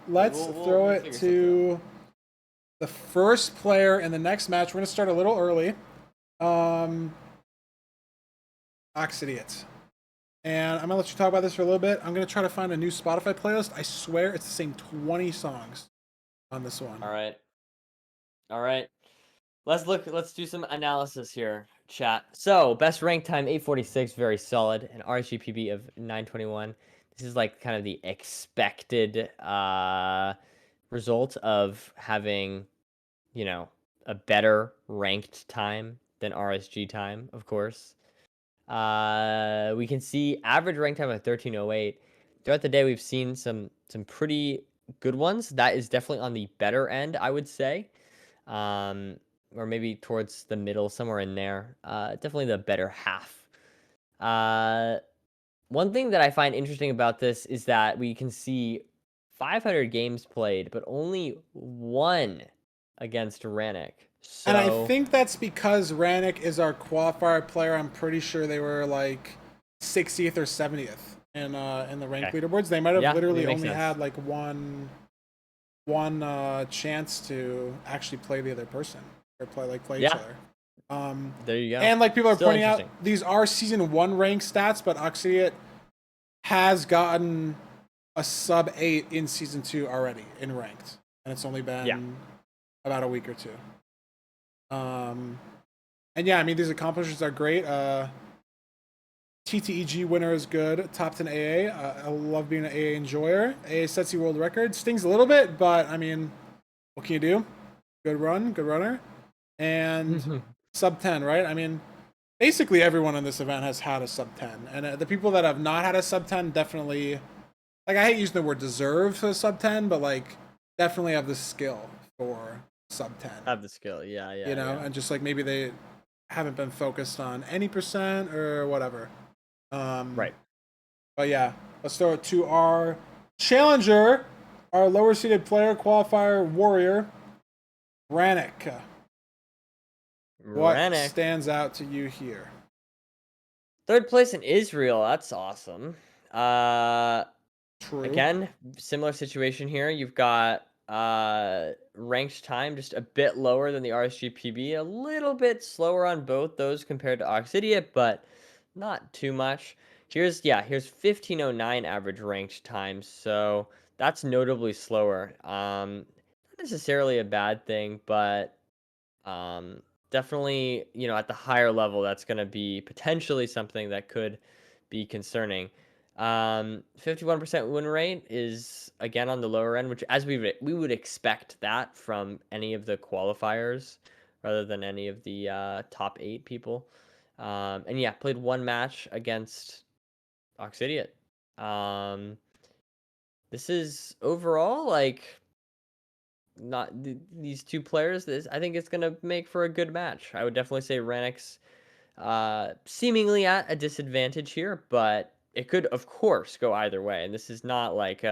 Let's throw we'll it figure something out. to the first player in the next match. We're going to start a little early. Oxidiot. And I'm going to let you talk about this for a little bit. I'm going to try to find a new Spotify playlist. I swear it's the same 20 songs on this one. All right. All right. Let's do some analysis here, chat. So, best rank time 846, very solid, and RSGPB of 921. This is like kind of the expected result of having, a better ranked time than RSG time, of course. We can see average rank time of 1308. Throughout the day, we've seen some pretty good ones. That is definitely on the better end, I would say. Or maybe towards the middle, somewhere in there. Definitely the better half. One thing that I find interesting about this is that we can see 500 games played, but only one against Ranik. And I So, think that's because Ranik is our qualifier player. I'm pretty sure they were like 60th or 70th in the rank okay. leaderboards. They might have Yeah, I mean, literally it makes only sense. had like one chance to actually play the other person or play each Yeah, other. there you go. And like people are Still pointing out, interesting. these are season 1 rank stats, but Oxidiot has gotten a sub 8 in season 2 already in ranked, and it's only Yeah. been about a week or two. And yeah, I mean these accomplishments are great. TTEG winner is good. Top 10 AA. I love being an AA enjoyer. AA sets the world record. Stings a little bit, but I mean, what can you do? Good run, good runner. And sub 10, right? I mean, basically everyone in this event has had a sub 10. And the people that have not had a sub 10 definitely, like, I hate using the word deserve a sub 10, but like, definitely have the skill for sub 10. Have the skill. Yeah, yeah. And just like maybe they haven't been focused on any percent or whatever. Right. But yeah, let's throw it to our challenger, our lower seeded player, qualifier warrior, Ranik. What Ranik. stands out to you here? Third place in Israel. That's awesome. True. Again, similar situation here. You've got ranked time just a bit lower than the RSGPB, a little bit slower on both those compared to Oxidiot, but not too much. Here's 1509 average ranked time, so that's notably slower. Not necessarily a bad thing, but um, definitely, at the higher level, that's going to be potentially something that could be concerning. 51% win rate is again on the lower end, which as we would expect that from any of the qualifiers rather than any of the top 8 people. And yeah, played one match against Oxidiot. This is overall like not these two players. This I think it's gonna make for a good match. I would definitely say Ranik's seemingly at a disadvantage here, but it could of course go either way. And this is not like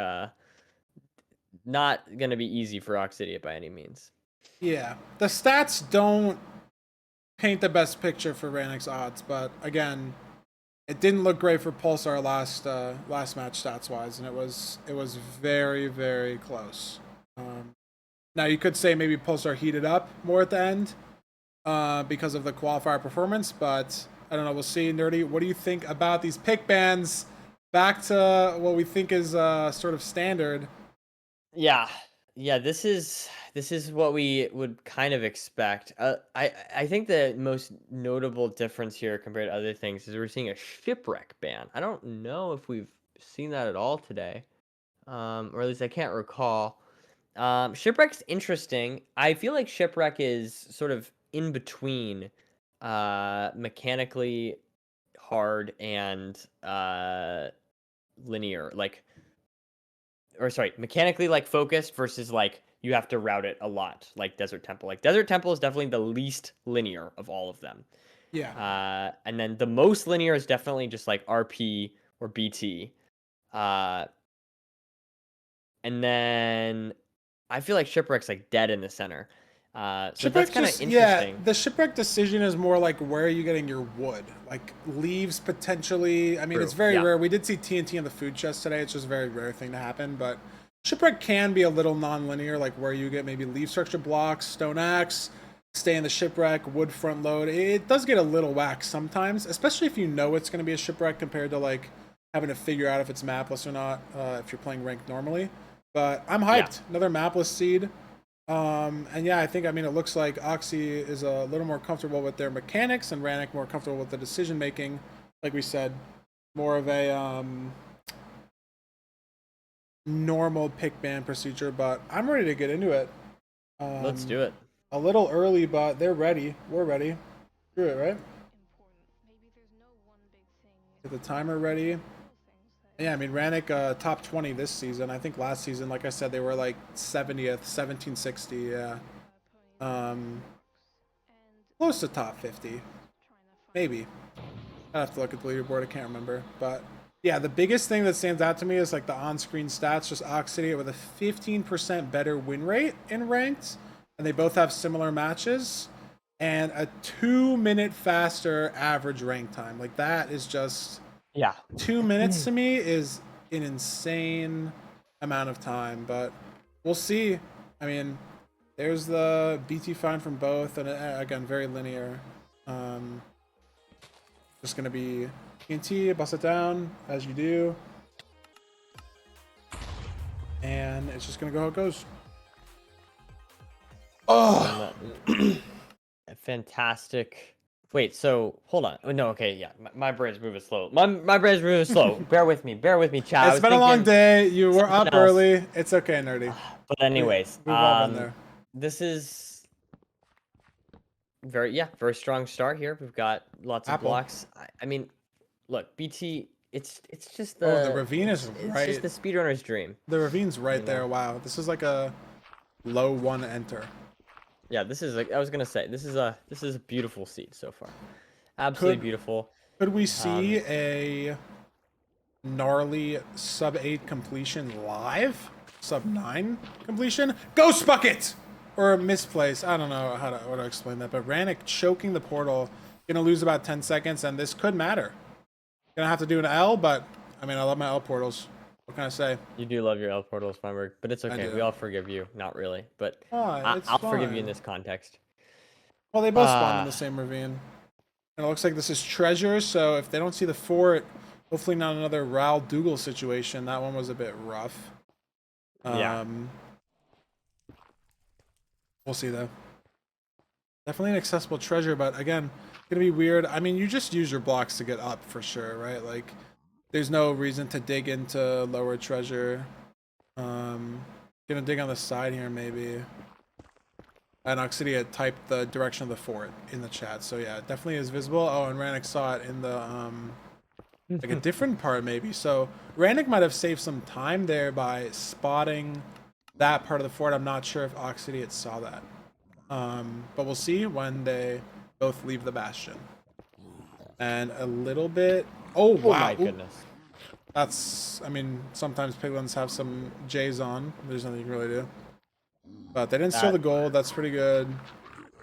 not gonna be easy for Oxidiot by any means. Yeah. The stats don't paint the best picture for Ranik's odds, but again, it didn't look great for Pulsar last match stats wise, and it was very very close. Now you could say maybe Pulsar heated up more at the end because of the qualifier performance, but I don't know. We'll see. Nerdy, what do you think about these pick bans? Back to what we think is sort of standard. Yeah, yeah. This is what we would kind of expect. I think the most notable difference here compared to other things is we're seeing a shipwreck ban. I don't know if we've seen that at all today, or at least I can't recall. Shipwreck's interesting. I feel like shipwreck is sort of in between, mechanically hard and linear, like or sorry, mechanically like focused versus like you have to route it a lot, like Desert Temple. Like Desert Temple is definitely the least linear of all of them. Yeah. And then the most linear is definitely just like RP or BT. Uh, and then I feel like Shipwreck's like dead in the center. So that's Shipwreck kind of just yeah, interesting. the shipwreck decision is more like where are you getting your wood? Like leaves potentially. I mean, it's True. very Yeah. rare. We did see TNT in the food chest today. It's just a very rare thing to happen, but Shipwreck can be a little non-linear, like where you get maybe leaf structure blocks, stone axe, stay in the shipwreck, wood front load. It does get a little whack sometimes, especially if you know it's going to be a shipwreck compared to like having to figure out if it's mapless or not if you're playing ranked normally. But I'm Yeah. hyped. Another mapless seed. And yeah, I mean, it looks like Oxy is a little more comfortable with their mechanics and Ranik more comfortable with the decision making. Like we said, more of a normal pick ban procedure, but I'm ready to get into it. Let's do it. A little early, but they're ready. We're ready. Do it, right? Get the timer ready. Yeah, I mean, Ranik top 20 this season. I think last season, like I said, they were like 70th, 1760. Yeah. Close to top 50. Maybe. I have to look at the leaderboard. I can't remember. But yeah, the biggest thing that stands out to me is like the on-screen stats. Just Oxidiot with a 15% better win rate in ranked, and they both have similar matches, and a 2-minute faster average rank time. Like that is just 2 minutes to me is an insane amount of time. But we'll see. I mean, there's the BT find from both, and again, very linear. Just gonna be TNT, bust it down as you do, and it's just gonna go how it goes. Oh, Fantastic. Wait, so hold on. Oh, no, okay, yeah. My brain's moving slow. My brain's moving slow. Bear with me, Chad. it's been a long day. You were up else. early. It's okay, nerdy. But anyways, We've all been there. this is very strong start here. We've got lots of blocks. I mean, look, BT. It's just the ravine is it's right. just the speedrunner's dream. The ravine's right there. Wow, this is like a low one enter. Yeah, this is like I was gonna say. This is a beautiful seed so far. Absolutely beautiful. Could we see a gnarly sub 8 completion live? Sub 9 completion? Ghost bucket! Or a misplace. I don't know how to explain that, but Ranik choking the portal. Gonna lose about 10 seconds, and this could matter. Gonna have to do an L, but I mean, I love my L portals. What can I say? You do love your L portals, Feinberg, but it's okay. We all forgive you. Not really, but I'll forgive you in this context. Well, they both spawn in the same ravine. And it looks like this is treasure, so if they don't see the fort, hopefully not another Raoul Dougal situation. That one was a bit rough. Yeah. We'll see, though. Definitely an accessible treasure, but again, gonna be weird. I mean, you just use your blocks to get up for sure, right? Like, there's no reason to dig into lower treasure. Gonna dig on the side here, maybe. And Oxidiot typed the direction of the fort in the chat, so yeah, it definitely is visible. Oh, and Ranik saw it in the like a different part maybe. So Ranik might have saved some time there by spotting that part of the fort. I'm not sure if Oxidiot saw that, but we'll see when they both leave the bastion. And a little bit. Oh wow! Oh my goodness. That's. I mean, sometimes piglins have some J's on. There's nothing you can really do. But they didn't steal the gold. That's pretty good.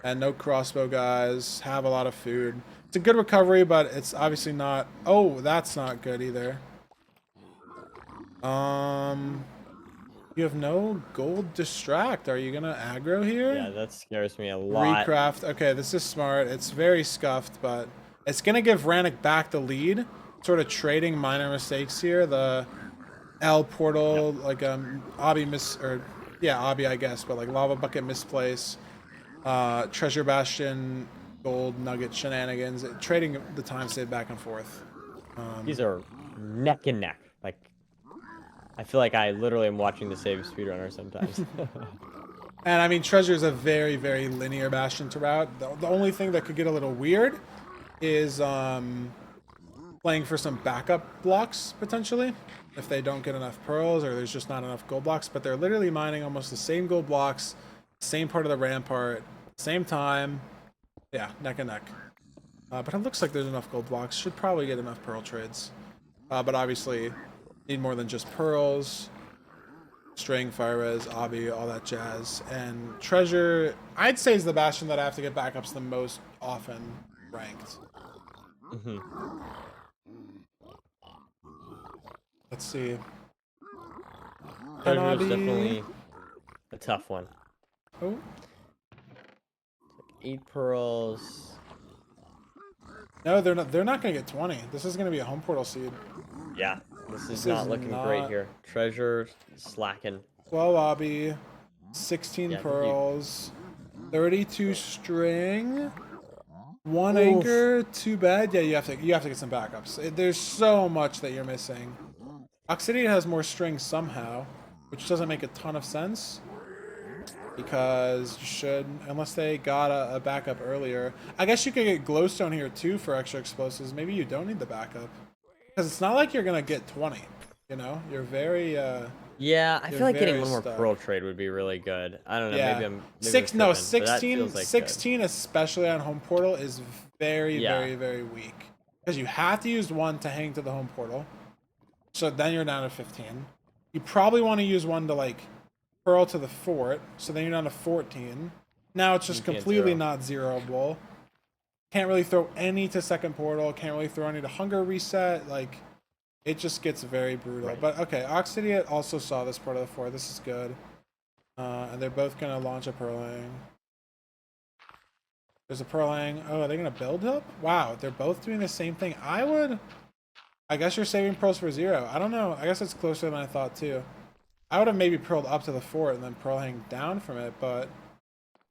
And no crossbow guys. Have a lot of food. It's a good recovery, but it's obviously not. Oh, that's not good either. You have no gold distract. Are you gonna aggro here? Yeah, that scares me a lot. Recraft. Okay, this is smart. It's very scuffed, but it's gonna give Ranik back the lead. Sort of trading minor mistakes here. The L portal, like Obby Obby, I guess, but like lava bucket misplace, treasure bastion, gold nugget shenanigans, trading the time save back and forth. These are neck and neck. Like, I feel like I literally am watching the save speedrunner sometimes. And I mean, treasure is a very, very linear bastion to route. The only thing that could get a little weird is playing for some backup blocks potentially if they don't get enough pearls or there's just not enough gold blocks. But they're literally mining almost the same gold blocks, same part of the rampart, same time. Yeah, neck and neck. But it looks like there's enough gold blocks. Should probably get enough pearl trades. But obviously, need more than just pearls. String, fire res, obby, all that jazz. And treasure, I'd say, is the bastion that I have to get backups the most often ranked. Let's see. Treasure is Penalty. definitely a tough one. Oh. 8 pearls. No, they're not gonna get 20. This is gonna be a home portal seed. Yeah, this is This is not looking great not here. Treasure slacking. 12 obby, 16 Yeah, I think you. pearls, 32 string, one Oof. anchor. Too bad. Yeah, you have to get some backups. There's so much that you're missing. Oxidiot has more string somehow, which doesn't make a ton of sense. Because you should, unless they got a backup earlier. I guess you could get glowstone here too for extra explosives. Maybe you don't need the backup. Because it's not like you're gonna get 20. You know? Yeah, I You're feel like getting very one more stuck. pearl trade would be really good. I don't know. Yeah. Maybe I'm tripping, but that 16, feels like good. 16 especially on home portal is very, Yeah, very, very weak. Because you have to use one to hang to the home portal. So then you're down to 15. You probably want to use one to like pearl to the fort. So then you're down to 14. Now it's just you can't completely zero. not zeroable. Can't really throw any to second portal. Can't really throw any to hunger reset. Like, it just gets very brutal. Right. But okay, Oxidiot also saw this part of the fort. This is good. And they're both gonna launch a Pearling. There's a Pearling. Oh, are they gonna build up? Wow, they're both doing the same thing. I guess you're saving pearls for 0. I don't know. I guess it's closer than I thought too. I would have maybe pearled up to the fort and then pearling down from it, but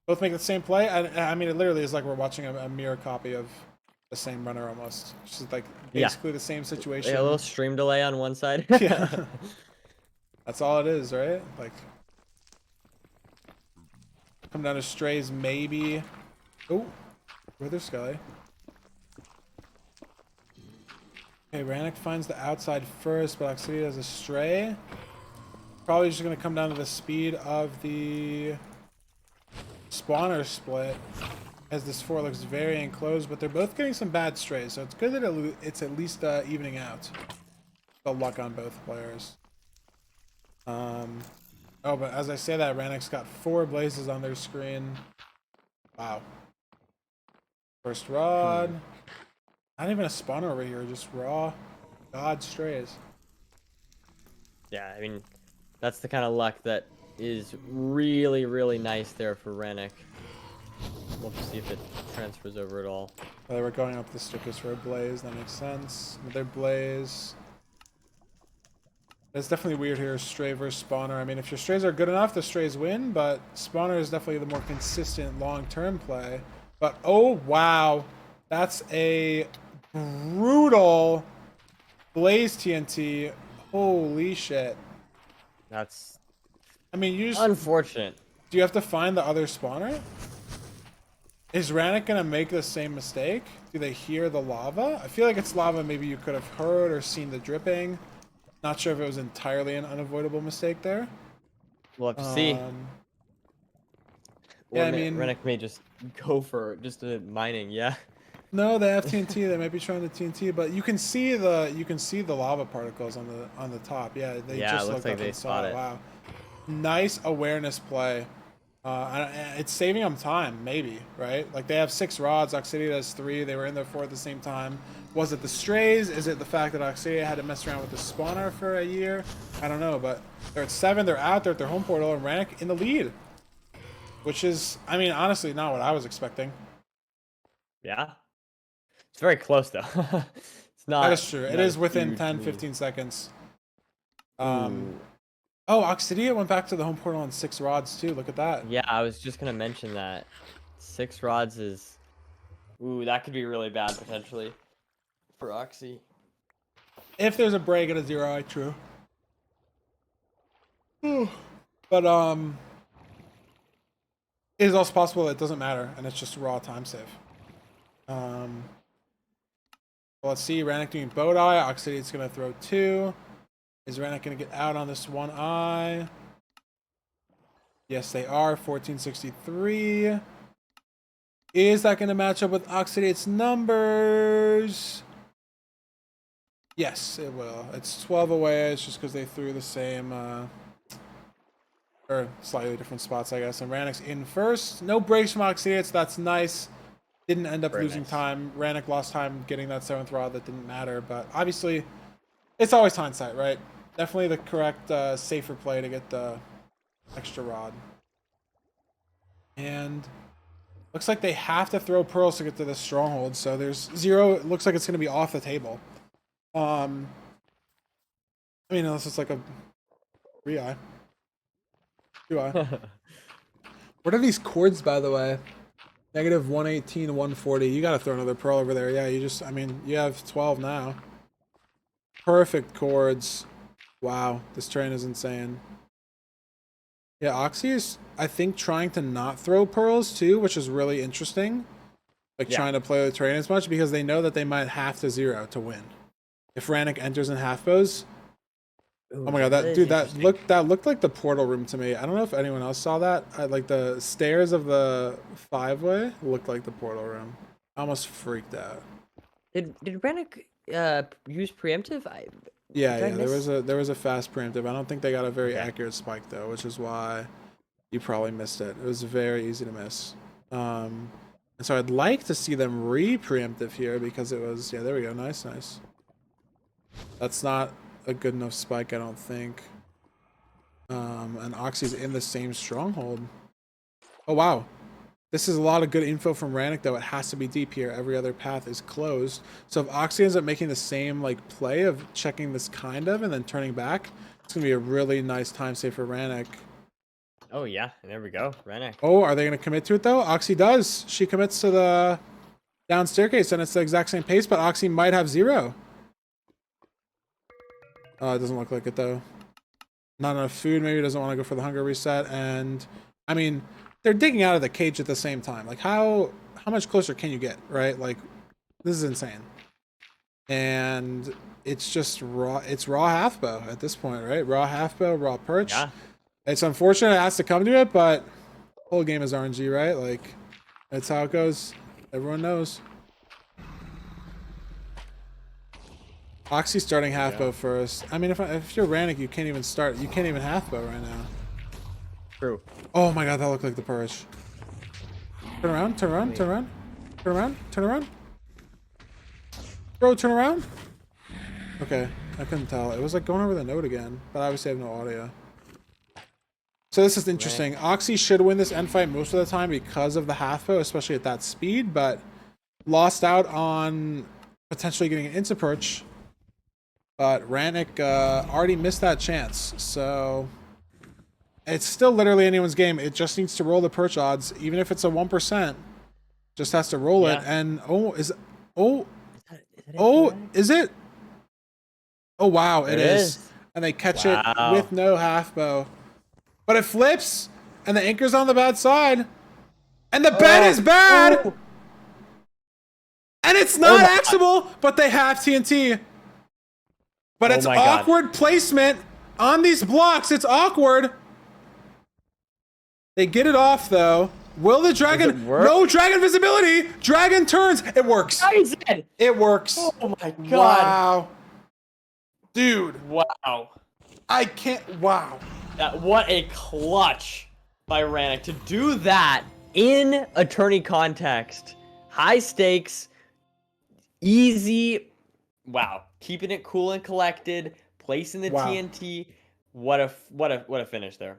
both make the same play. I mean, it literally is like we're watching a mirror copy of the same runner almost. Just like Yeah, basically the same a situation. little stream delay on one side. Yeah, that's all it is, right? Like, come down to strays maybe. Oh, Wither Sky. Okay, Ranik finds the outside first, but Oxidiot has a stray. Probably just going to come down to the speed of the spawner split, as this fort looks very enclosed, but they're both getting some bad strays, so it's good that it's at least evening out the luck on both players. Oh, but as I say that, Ranik's got 4 blazes on their screen. Wow. First rod. Not even a spawner over here, just raw god strays. Yeah, I mean, that's the kind of luck that is really, really nice there for Ranik. We'll have to see if it transfers over at all. They were going up the Stickus for a blaze, that makes sense. Another blaze. It's definitely weird here, stray versus spawner. I mean, if your strays are good enough, the strays win, but spawner is definitely the more consistent long-term play. But, oh, wow. That's a brutal blaze TNT. Holy shit. That's I mean, unfortunate. do you have to find the other spawner? Is Ranik gonna make the same mistake? Do they hear the lava? I feel like it's lava maybe you could have heard or seen the dripping. Not sure if it was entirely an unavoidable mistake there. We'll have to see. Yeah, Or I mean, Rennick may just go for just a mining, yeah. no, they have TNT. They might be trying to TNT, but you can see the lava particles on the top. Yeah, they Yeah, it just looks looked like up they and saw spot it. it. Wow, nice awareness play. It's saving them time, maybe, right? Like, they have 6 rods, Oxidiot has 3, they were in there 4 at the same time. Was it the strays? Is it the fact that Oxidiot had to mess around with the spawner for a year? I don't know, but they're at 7, they're out, they're at their home portal, and Ranik in the lead. Which is, I mean, honestly, not what I was expecting. Yeah. It's very close though. It's That not is true. It not a is within huge 10, lead. 15 seconds. Ooh. Oh, Oxidiot went back to the home portal on 6 rods, too. Look at that. Yeah, I was just gonna mention that. 6 rods is ooh, that could be really bad potentially for Oxy. If there's a break at a 0, true. But, it is also possible it doesn't matter, and it's just a raw time save. Well, let's see. Ranik doing boat eye. Oxidiot's going to throw 2. Is Ranik going to get out on this one eye? Yes, they are. 1463. Is that going to match up with Oxidiot's numbers? Yes, it will. It's 12 away. It's just because they threw the same, or slightly different spots, I guess. And Ranik's in first. No breaks from Oxidiot, so that's nice. Didn't end up Very losing nice. time. Ranik lost time getting that 7th rod that didn't matter, but obviously, it's always hindsight, right? Definitely the correct, safer play to get the extra rod. And looks like they have to throw pearls to get to the stronghold. So there's 0. It looks like it's going to be off the table. I mean, unless it's like a 3-eye. 2-eye. What are these chords, by the way? Negative 118, 140. You got to throw another pearl over there. Yeah, you just, I mean, you have 12 now. Perfect chords. Wow, this train is insane. Yeah, Oxy is, I think, trying to not throw pearls too, which is really interesting. Like, trying to play the train as much because they know that they might have to 0 to win. If Ranik enters in half bows. Ooh, Oh my god, that looked like the portal room to me. I don't know if anyone else saw that. Like the stairs of the 5-way looked like the portal room. I almost freaked out. Did Ranik use preemptive? Yeah, there was a fast preemptive. I don't think they got a very accurate spike though, which is why you probably missed it. It was very easy to miss. And so I'd like to see them re-preemptive here because it was, yeah, there we go. Nice. That's not a good enough spike, I don't think. And Oxy's in the same stronghold. Oh, wow. This is a lot of good info from Ranik, though. It has to be deep here. Every other path is closed. So if Oxy ends up making the same like play of checking this kind of and then turning back, it's going to be a really nice time save for Ranik. Oh, yeah. And there we go. Ranik. Oh, are they going to commit to it, though? Oxy does. She commits to the down staircase, and it's the exact same pace, but Oxy might have 0. It doesn't look like it, though. Not enough food. Maybe doesn't want to go for the hunger reset. And, I mean, they're digging out of the cage at the same time. Like, how much closer can you get, right? Like, this is insane. And it's just raw. It's raw half bow at this point, right? Raw half bow, raw perch. Yeah. It's unfortunate it has to come to it, but the whole game is RNG, right? Like, that's how it goes. Everyone knows. Oxy starting half bow first. I mean, if you're Ranik, you can't even start. You can't even half bow right now. True. Oh my god, that looked like the purge. Turn around, turn around, turn around, turn around, turn around. Bro, turn around. Okay, I couldn't tell. It was like going over the note again, but obviously I have no audio. So this is interesting. Right. Oxy should win this end fight most of the time because of the half bow, especially at that speed, but lost out on potentially getting an into perch. But Ranik already missed that chance, so it's still literally anyone's game. It just needs to roll the perch odds, even if it's a 1%. Just has to roll it, and is it? Oh wow, it is. And they catch it with no half bow, but it flips, and the anchor's on the bad side, and the bet is bad, and it's not axable, but they have TNT. But it's awkward placement on these blocks. It's awkward. They get it off, though. Will the dragon... No dragon visibility. Dragon turns. It works. It works. Oh, my God. Wow. Dude. Wow. I can't... Wow. What a clutch by Ranik to do that in a tourney context. High stakes. Easy. Wow. Keeping it cool and collected, placing the TNT. What a finish there.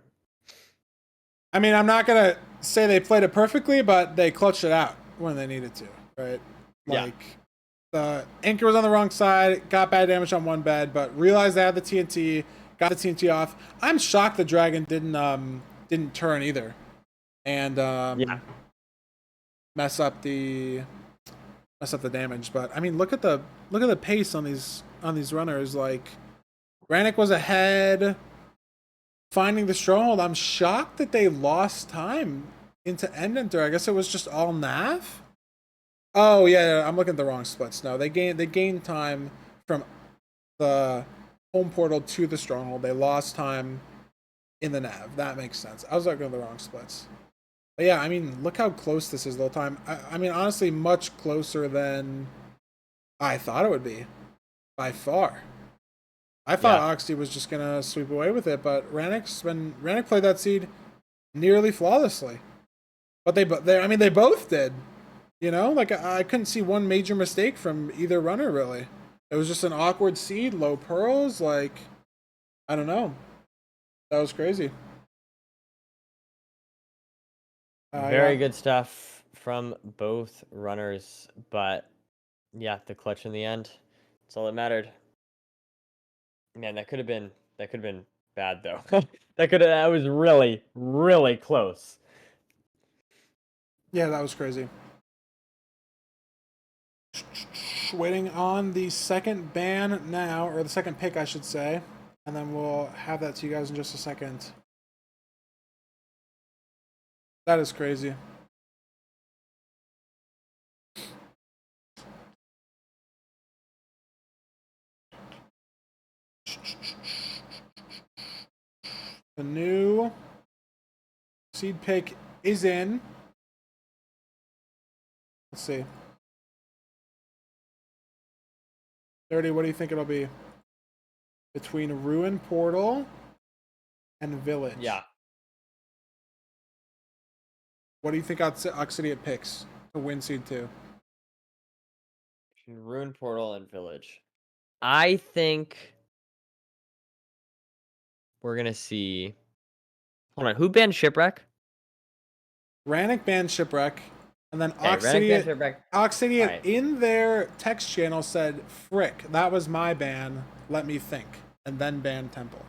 I mean, I'm not gonna say they played it perfectly, but they clutched it out when they needed to, right? Like the anchor was on the wrong side, got bad damage on one bed, but realized they had the TNT, got the TNT off. I'm shocked the dragon didn't turn either, and mess up the damage. But I mean, look at the pace on these runners. Like, Ranik was ahead, finding the stronghold. I'm shocked that they lost time into end enter. I guess it was just all nav. Oh yeah, I'm looking at the wrong splits. No, they gained time from the home portal to the stronghold. They lost time in the nav. That makes sense. I was looking at the wrong splits. But yeah, I mean, look how close this is the whole time. I mean, honestly, much closer than I thought it would be, by far. I thought Oxy was just gonna sweep away with it, but Ranik played that seed nearly flawlessly. But they both did. You know, like I couldn't see one major mistake from either runner really. It was just an awkward seed, low pearls, like I don't know. That was crazy. Very good stuff from both runners, but yeah, the clutch in the end. That's all that mattered. Man, that could have been bad though. That was really, really close. Yeah, that was crazy. Waiting on the second ban now, or the second pick, I should say, and then we'll have that to you guys in just a second. That is crazy. The new seed pick is in. Let's see. 30, what do you think it'll be? Between Ruin Portal and Village. Yeah. What do you think Oxidiot picks to win seed 2? Rune Portal and Village. I think we're gonna see. Hold on, who banned Shipwreck? Ranik banned Shipwreck, and then Okay, Ranik banned Shipwreck. Oxidiot Right. in their text channel said, "Frick, that was my ban. Let me think," and then banned Temple.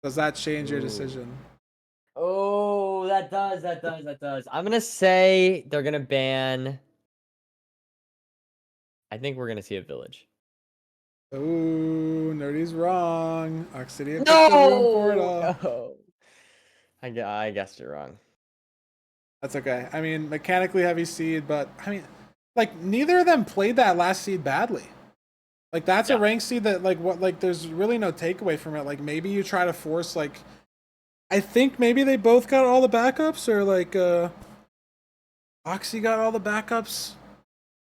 Does that change your decision? Oh, that does. I'm gonna say they're gonna ban. I think we're gonna see a Village. Ooh, Nerdy's wrong. Oxidiot picked the Ruin No, Portal. no. I guessed it wrong. That's okay. I mean, mechanically heavy seed, but I mean, like neither of them played that last seed badly. Like that's a rank seed that there's really no takeaway from it. Like maybe you try to force I think maybe they both got all the backups, or Oxy got all the backups.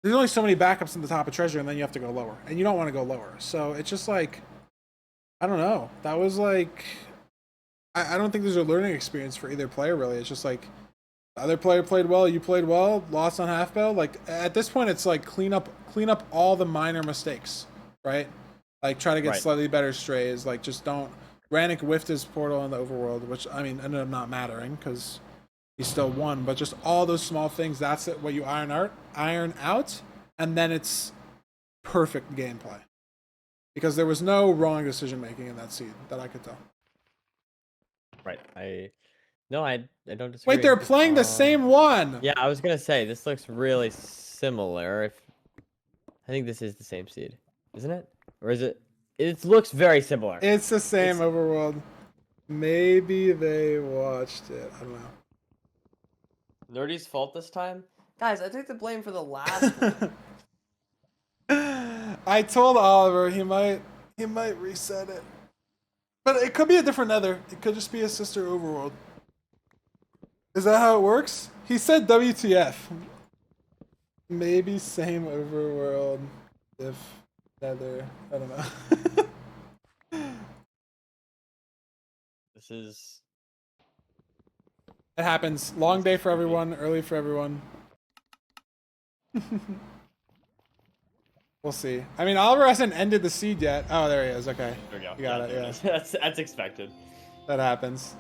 There's only so many backups in the top of treasure, and then you have to go lower, and you don't want to go lower. So it's just like, I don't know. That was like, I don't think there's a learning experience for either player really. It's just like the other player played well, you played well, lost on half bell. Like at this point, it's like clean up all the minor mistakes, right? Like try to get slightly better strays. Like just don't. Ranik whiffed his portal in the overworld, which I mean ended up not mattering because he still won. But just all those small things, that's it. What you iron out, and then it's perfect gameplay. Because there was no wrong decision making in that seed that I could tell. Right. I don't disagree. Wait, they're playing the same one. Yeah, I was gonna say this looks really similar. I think this is the same seed, isn't it? Or is it? It looks very similar. It's the same overworld. Maybe they watched it. I don't know. Nerdy's fault this time, guys. I take the blame for the last one. I told Oliver he might reset it, but it could be a different nether. It could just be a sister overworld. Is that how it works? He said WTF. Maybe same overworld, if nether. I don't know. This is. It happens. Long day for everyone. Early for everyone. We'll see. I mean, Oliver hasn't ended the seed yet. Oh, there he is. Okay. There we go. You got it. Yeah. That's expected. That happens.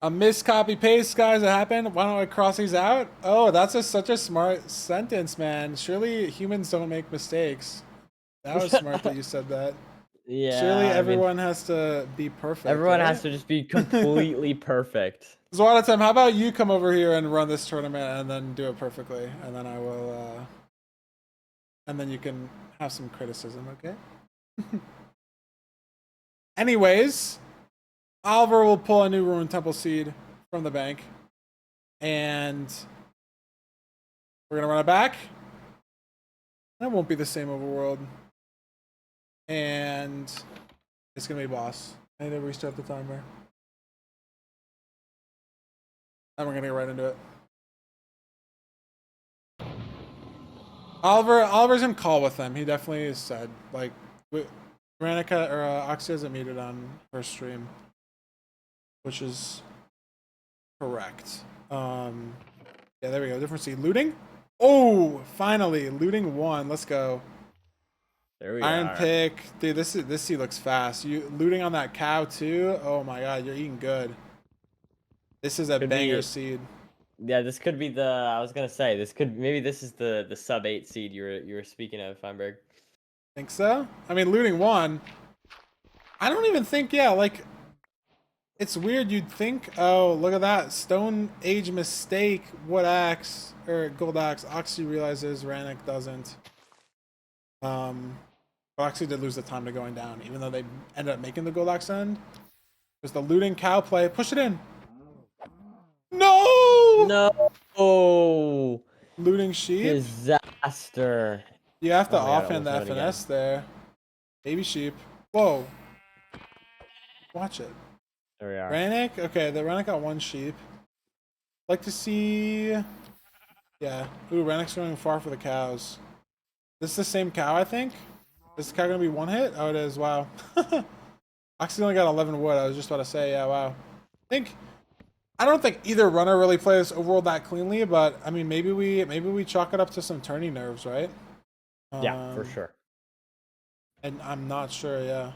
A missed copy paste, guys. It happened. Why don't I cross these out? Oh, that's such a smart sentence, man. Surely humans don't make mistakes. That was smart that you said that. Yeah. Surely everyone has to be perfect. Everyone right? has to just be completely perfect. Zwadatem, how about you come over here and run this tournament and then do it perfectly, and then I will, and then you can have some criticism, okay? Anyways, Oliver will pull a new Ruined Temple seed from the bank, and we're gonna run it back. That won't be the same overworld, and it's gonna be boss. I need to restart the timer. And we're gonna get right into it. Oliver's in call with them. He definitely said like, Ranika or Oxy hasn't muted on first stream, which is correct. Yeah, there we go. Different seed. Looting. Oh, finally, looting 1. Let's go. There we Iron are. pick, dude. This seed looks fast. You looting on that cow too? Oh my god, you're eating good. This is a Could banger be. seed. Yeah, this could be the. I was gonna say this could maybe this is the sub 8 seed you were speaking of, Feinberg. Think so? I mean, looting one. I don't even think. Yeah, like it's weird. You'd think. Oh, look at that Stone Age mistake. What axe or gold axe? Oxy realizes Ranik doesn't. But Oxy did lose the time to going down, even though they ended up making the gold axe end. Just the looting cow play. Push it in. No! No. Oh, Looting sheep. disaster. You have to Oh my god, offhand almost that went again. finesse there. Baby sheep. Whoa. Watch it. There we are. Ranik? Okay, the Ranik got one sheep. Like to see. Yeah. Ooh, Ranik's going far for the cows. This is the same cow, I think. Is the cow gonna be one hit? Oh, it is. Wow. Oxy only got 11 wood. I was just about to say, yeah, wow. I don't think either runner really plays overworld that cleanly, but I mean, maybe we chalk it up to some turning nerves, right? Yeah, for sure. And I'm not sure. Yeah.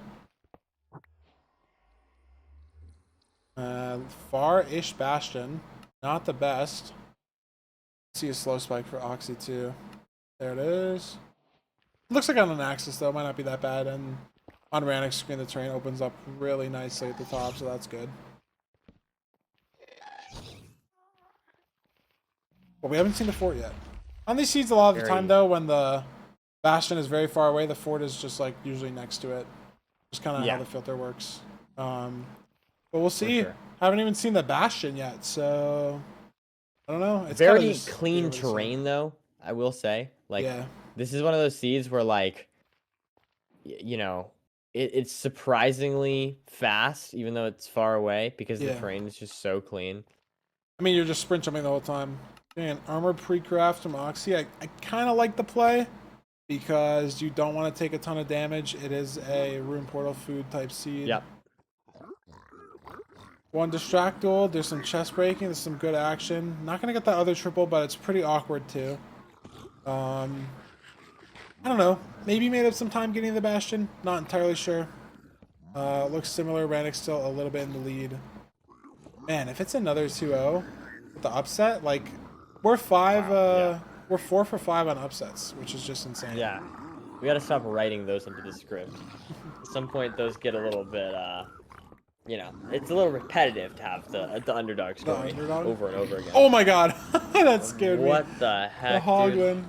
Far-ish Bastion, not the best. See a slow spike for Oxy too. There it is. Looks like on an axis though, might not be that bad. And on Ranik's screen, the terrain opens up really nicely at the top, so that's good. But we haven't seen the fort yet. On these seeds, a lot of the time though, when the Bastion is very far away, the fort is just like usually next to it. Just kind of how the filter works. But we'll see. Sure. Haven't even seen the Bastion yet, so I don't know. It's very clean terrain though, I will say. Like, yeah. This is one of those seeds where like, you know, it's surprisingly fast, even though it's far away, because the terrain is just so clean. I mean, you're just sprint jumping the whole time. Getting an armor pre-craft from Oxy. I kind of like the play because you don't want to take a ton of damage. It is a rune portal food type seed. Yep. One distract ult. There's some chest breaking. There's some good action. Not gonna get that other triple, but it's pretty awkward too. I don't know. Maybe made up some time getting the Bastion. Not entirely sure. Looks similar. Ranik's still a little bit in the lead. Man, if it's another 2-0 with the upset, like we're 4 for 5 on upsets, which is just insane. Yeah, we gotta stop writing those into the script. At some point, those get a little bit, you know, it's a little repetitive to have the underdog story over and over again. Oh my god, that scared me. What the heck, the Hoglin.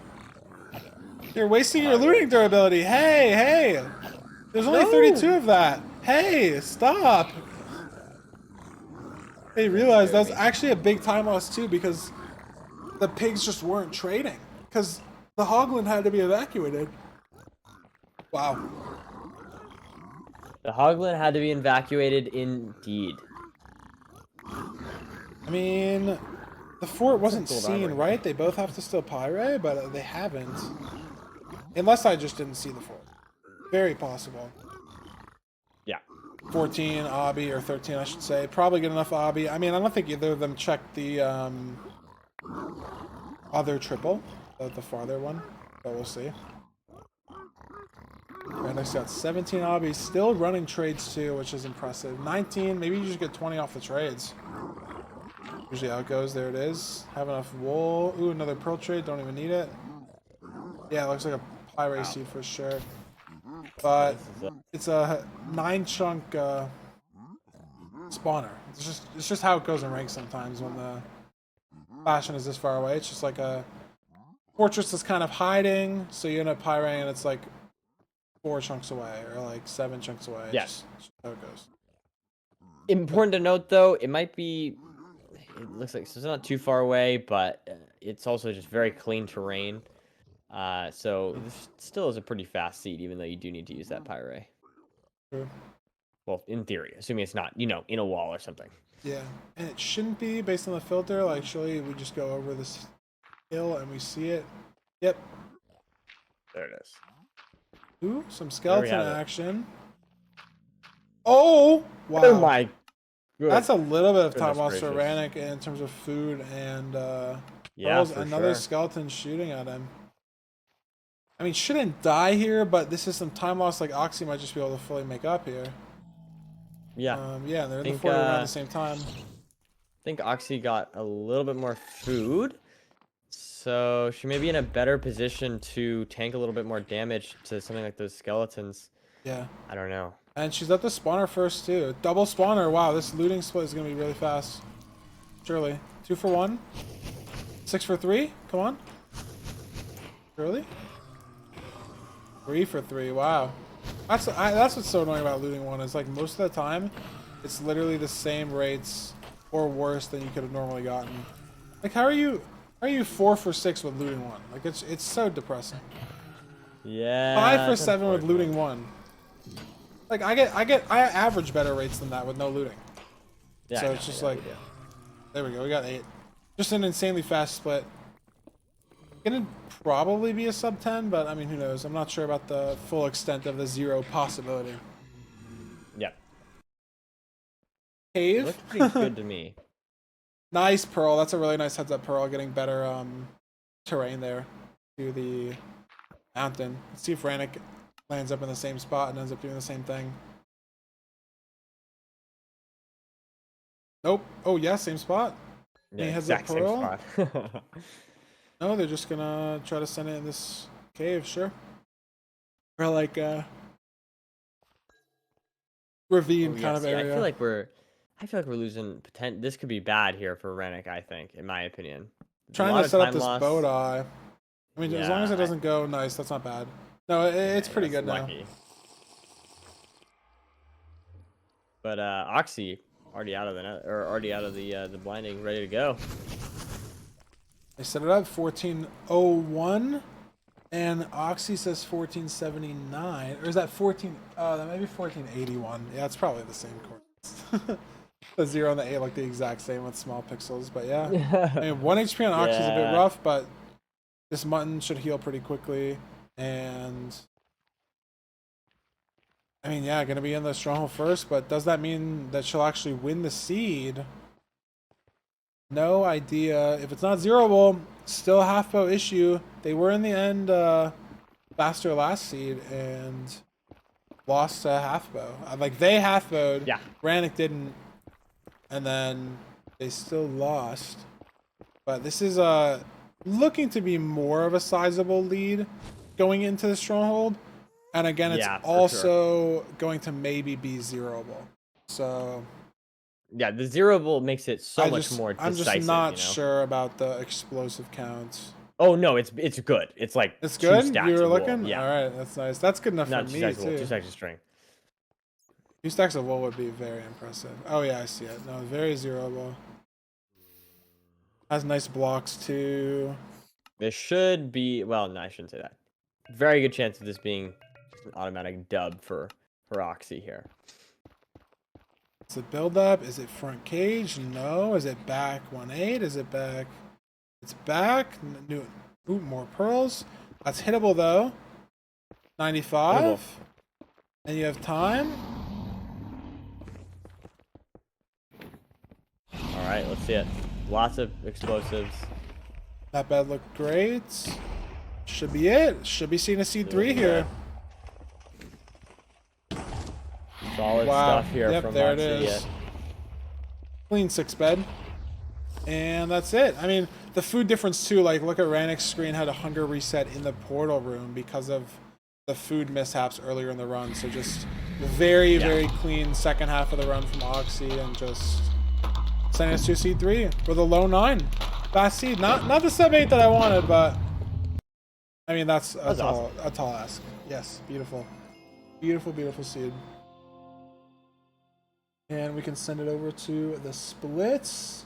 You're wasting your looting durability. Hey! There's only 32 of that. Hey, stop. They realized that was actually a big time loss too because the pigs just weren't trading because the Hoglin had to be evacuated. Wow. The Hoglin had to be evacuated indeed. I mean, the fort wasn't seen, right? They both have to still pyre, but they haven't. Unless I just didn't see the fort. Very possible. Yeah. 14 obby, or 13 I should say. Probably good enough obby. I mean, I don't think either of them checked the other triple, the farther one, but we'll see. Ranik's got 17 obbies, still running trades too, which is impressive. 19, maybe you just get 20 off the trades. Usually how it goes. There it is. Have enough wool. Ooh, another pearl trade, don't even need it. Yeah, it looks like a pyre seed for sure. But it's a 9-chunk spawner. It's just how it goes in ranks sometimes when the Bastion is this far away. It's just like a fortress that's kind of hiding, so you end up pyring and it's like 4 chunks away or like 7 chunks away. Yes. Just how it goes. Important to note though, it might be. It looks like it's not too far away, but it's also just very clean terrain. So this still is a pretty fast seed, even though you do need to use that pyre. True. Well, in theory, assuming it's not, you know, in a wall or something. Yeah, and it shouldn't be based on the filter. Like, surely we just go over this hill and we see it. Yep. There it is. Ooh, some skeleton action. Oh, wow. Oh my. That's a little bit of time lost for Ranik in terms of food and yeah, another skeleton shooting at him. I mean, shouldn't die here, but this is some time loss. Like Oxy might just be able to fully make up here. Yeah. Yeah, they're in the Think 40 around the same time. think Oxy got a little bit more food. So she may be in a better position to tank a little bit more damage to something like those skeletons. Yeah. I don't know. And she's at the spawner first, too. Double spawner. Wow, this looting split is going to be really fast. Surely. 2 for 1. 6 for 3. Come on. Surely. 3 for 3. Wow. That's what's so annoying about looting 1 is like most of the time, it's literally the same rates or worse than you could have normally gotten. Like, how are you 4 for 6 with looting 1? Like, it's so depressing. Yeah. 5 for 7 with looting 1. Like, I average better rates than that with no looting. Yeah, So it's just like, there we go. We got 8. Just an insanely fast split. Gonna probably be a sub 10, but I mean, who knows? I'm not sure about the full extent of the 0 possibility. Yep. Cave. Looks pretty good to me. Nice Pearl. That's a really nice heads up Pearl. Getting better terrain there to the mountain. Let's see if Ranik lands up in the same spot and ends up doing the same thing. Nope. Oh yeah, same spot. Yeah, Heads exact up same Pearl. spot. No, they're just gonna try to send it in this cave, sure. Or like ravine kind of area. I feel like we're losing potential. This could be bad here for Ranik, I think, in my opinion. A Trying lot to of set up time this loss. boat eye. I mean, as long as it doesn't go nice, that's not bad. No, it's pretty good lucky. now. But Oxy already out of the net, or already out of the blinding, ready to go. They set it up 1401, and Oxy says 1479, or is that 14? Oh, that might be 1481. Yeah, it's probably the same coordinates. The 0 and the 8 look the exact same with small pixels, but yeah. I mean, 1 HP on Oxy is a bit rough, but this mutton should heal pretty quickly, and I mean, yeah, gonna be in the stronghold first, but does that mean that she'll actually win the seed? No idea. If it's not zeroable, still a half bow issue. They were in the end faster last seed and lost a half bow. Like they half bowed. Yeah. Ranik didn't, and then they still lost. But this is looking to be more of a sizable lead going into the stronghold. And again, it's also going to maybe be zeroable. So yeah, the zeroable makes it so much more decisive. I'm just not sure about the explosive counts. Oh no, it's good. It's like it's good. 2 stacks You were of looking. wool. Yeah. All right, that's nice. That's good enough Not for 2 me stacks too. of wool, 2 stacks of string. 2 stacks of wool would be very impressive. Oh yeah, I see it. No, very zeroable. Has nice blocks too. This should be, well, no, I shouldn't say that. Very good chance of this being just an automatic dub for Oxy here. Is it build up? Is it front cage? No. Is it back 1-8? Is it back? It's back. New. Ooh, more pearls. That's hittable though. 95. Hittable. And you have time. All right, let's see it. Lots of explosives. That bed looked great. Should be it. Should be seeing a seed 3 here. Solid stuff here from there Oxidiot. It is. Clean 6 bed. And that's it. I mean, the food difference too, like look at Ranik's screen had a hunger reset in the portal room because of the food mishaps earlier in the run. So just very clean second half of the run from Oxy and just sending us to seed 3 with a low 9. Fast seed. Not the sub 8 that I wanted, but I mean that's awesome. A tall ask. Yes, beautiful. Beautiful seed. And we can send it over to the splits.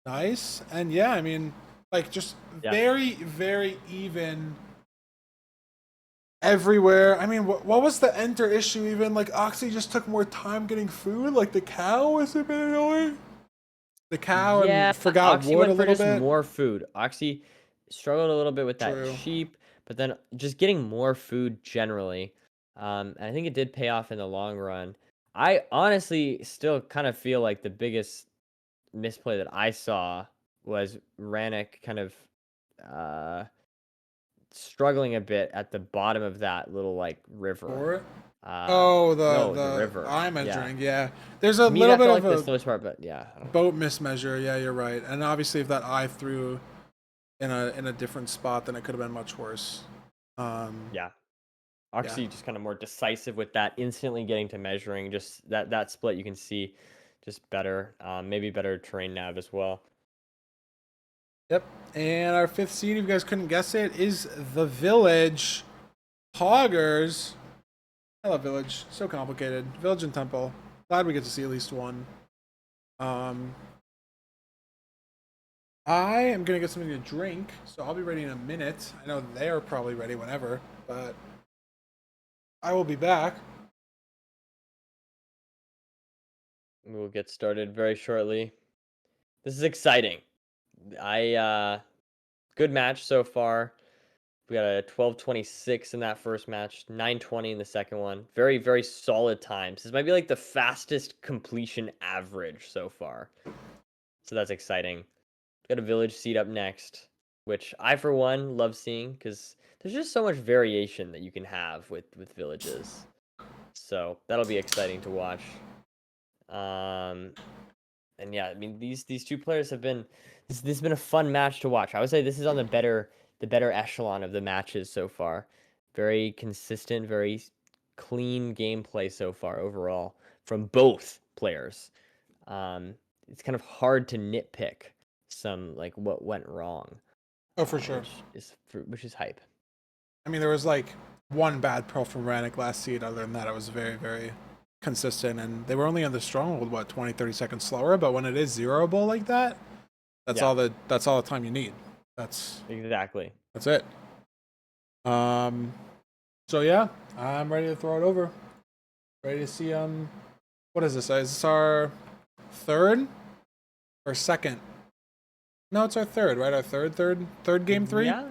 Nice. And yeah, I mean, like just very even everywhere. I mean, what was the enter issue even? Like Oxy just took more time getting food. Like the cow was a bit annoying. The cow and forgot Oxy wood went a little bit. More food. Oxy struggled a little bit with that sheep, but then just getting more food generally. And I think it did pay off in the long run. I honestly still kind of feel like the biggest misplay that I saw was Ranik kind of struggling a bit at the bottom of that little like river. Or oh, No, the the river. eye Yeah. measuring. Yeah, there's a To me, little that bit felt of like the a slowest part, but yeah, I don't know. boat mismeasure. Yeah, you're right. And obviously, if that eye threw in a different spot, then it could have been much worse. Yeah. Yeah. Oxy just kind of more decisive with that, instantly getting to measuring. Just that split you can see, just better. Maybe better terrain nav as well. Yep. And our 5th seed, if you guys couldn't guess it, is the Village Hoggers. I love Village. So complicated. Village and Temple. Glad we get to see at least one. I am gonna get something to drink, so I'll be ready in a minute. I know they're probably ready whenever, but I will be back. We will get started very shortly. This is exciting. Good match so far. We got a 12:26 in that first match, 9:20 in the second one. Very, very solid times. This might be like the fastest completion average so far. So that's exciting. Got a village seed up next, which I, for one, love seeing because there's just so much variation that you can have with villages. So that'll be exciting to watch. And yeah, I mean these two players have been this has been a fun match to watch. I would say this is on the better echelon of the matches so far. Very consistent, very clean gameplay so far overall from both players. It's kind of hard to nitpick some like what went wrong. Oh, for sure. Which is hype. I mean, there was like one bad pearl from Ranik last seed. Other than that, it was very, very consistent. And they were only on the stronghold, what, 20, 30 seconds slower. But when it is zeroable like that, that's all the time you need. That's exactly. That's it. So yeah, I'm ready to throw it over. Ready to see what is this? Is this our third or second? No, it's our third, right? Our third game 3. Yeah.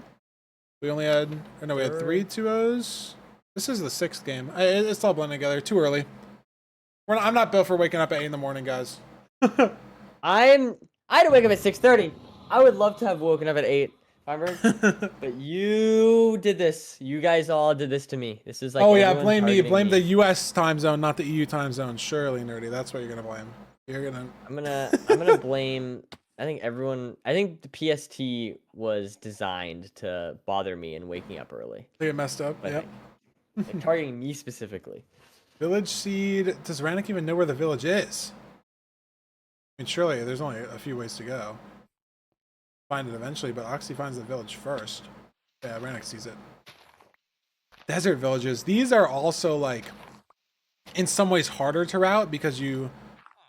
We only had we had 3 2-0s. This is the 6th game. It's all blending together. Too early. I'm not built for waking up at 8 in the morning, guys. I had to wake up at 6:30. I would love to have woken up at 8. But you did this. You guys all did this to me. This is like Blame me. Blame the U.S. time zone, not the EU time zone. Surely, nerdy. That's what you're gonna blame. I'm gonna blame. I think the PST was designed to bother me and waking up early. They get messed up. Yep. And targeting me specifically. Village seed. Does Ranik even know where the village is? I mean, surely there's only a few ways to go. Find it eventually, but Oxy finds the village first. Yeah, Ranik sees it. Desert villages. These are also like, in some ways, harder to route because you